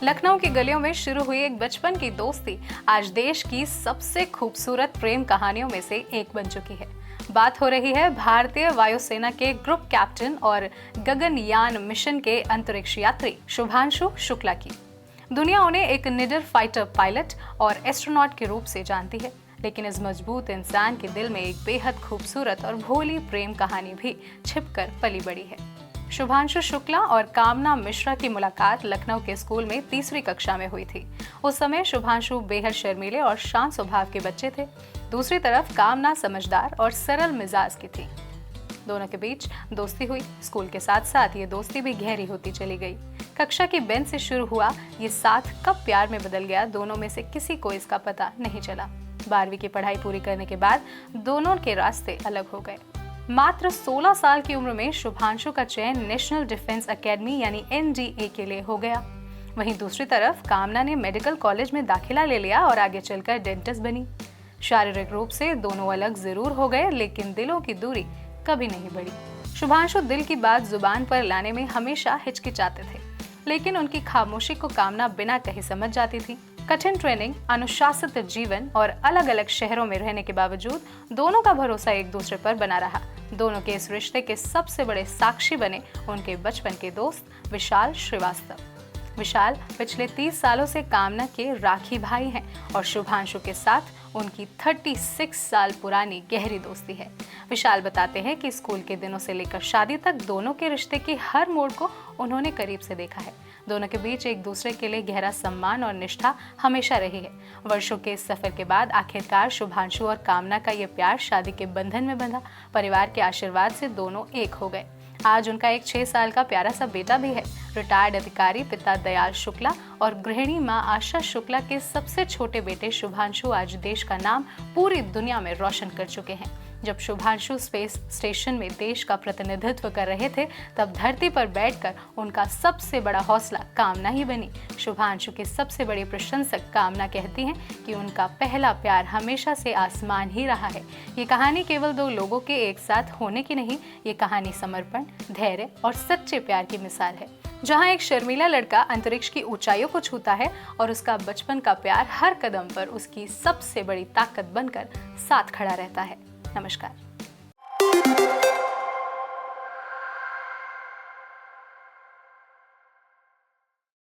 लखनऊ की गलियों में शुरू हुई एक बचपन की दोस्ती आज देश की सबसे खूबसूरत प्रेम कहानियों में से एक बन चुकी है। बात हो रही है भारतीय वायुसेना के ग्रुप कैप्टन और गगनयान मिशन के अंतरिक्ष यात्री शुभांशु शुक्ला की। दुनिया उन्हें एक निडर फाइटर पायलट और एस्ट्रोनॉट के रूप से जानती है, लेकिन इस मजबूत इंसान के दिल में एक बेहद खूबसूरत और भोली प्रेम कहानी भी छिपकर पली बड़ी है। शुभांशु शुक्ला और कामना मिश्रा की मुलाकात लखनऊ के स्कूल में तीसरी कक्षा में हुई थी। उस समय शुभांशु बेहद शर्मीले और शांत स्वभाव के बच्चे थे। दूसरी तरफ कामना समझदार और सरल मिजाज की थी। दोनों के बीच दोस्ती हुई। स्कूल के साथ साथ ये दोस्ती भी गहरी होती चली गई। कक्षा की बेंच से शुरू हुआ ये साथ कब प्यार में बदल गया, दोनों में से किसी को इसका पता नहीं चला। 12वीं की पढ़ाई पूरी करने के बाद दोनों के रास्ते अलग हो गए। मात्र 16 साल की उम्र में शुभांशु का चयन नेशनल डिफेंस एकेडमी यानी NDA के लिए हो गया। वहीं दूसरी तरफ कामना ने मेडिकल कॉलेज में दाखिला ले लिया और आगे चलकर डेंटिस्ट बनी। शारीरिक रूप से दोनों अलग जरूर हो गए, लेकिन दिलों की दूरी कभी नहीं बढ़ी। शुभांशु दिल की बात जुबान पर लाने में हमेशा हिचकिचाते थे, लेकिन उनकी खामोशी को कामना बिना कहे समझ जाती थी। कठिन ट्रेनिंग, अनुशासित जीवन और अलग अलग शहरों में रहने के बावजूद दोनों का भरोसा एक दूसरे पर बना रहा। दोनों के इस रिश्ते के सबसे बड़े साक्षी बने उनके बचपन के दोस्त विशाल श्रीवास्तव। विशाल पिछले 30 सालों से कामना के राखी भाई हैं और शुभांशु के साथ उनकी 36 साल पुरानी गहरी दोस्ती है। विशाल बताते हैं कि स्कूल के दिनों से लेकर शादी तक दोनों के रिश्ते की हर मोड़ को उन्होंने करीब से देखा है। दोनों के बीच एक दूसरे के लिए गहरा सम्मान और निष्ठा हमेशा रही है। वर्षों के इस सफर के बाद आखिरकार शुभांशु और कामना का ये प्यार शादी के बंधन में बंधा। परिवार के आशीर्वाद से दोनों एक हो गए। आज उनका एक 6 साल का प्यारा सा बेटा भी है। रिटायर्ड अधिकारी पिता दयाल शुक्ला और गृहिणी मां आशा शुक्ला के सबसे छोटे बेटे शुभांशु आज देश का नाम पूरी दुनिया में रोशन कर चुके हैं। जब शुभांशु स्पेस स्टेशन में देश का प्रतिनिधित्व कर रहे थे, तब धरती पर बैठकर उनका सबसे बड़ा हौसला कामना ही बनी। शुभांशु की सबसे बड़ी प्रशंसक कामना कहती हैं कि उनका पहला प्यार हमेशा से आसमान ही रहा है। ये कहानी केवल दो लोगों के एक साथ होने की नहीं, ये कहानी समर्पण, धैर्य और सच्चे प्यार की मिसाल है, जहाँ एक शर्मीला लड़का अंतरिक्ष की ऊंचाइयों को छूता है और उसका बचपन का प्यार हर कदम पर उसकी सबसे बड़ी ताकत बनकर साथ खड़ा रहता है। नमस्कार।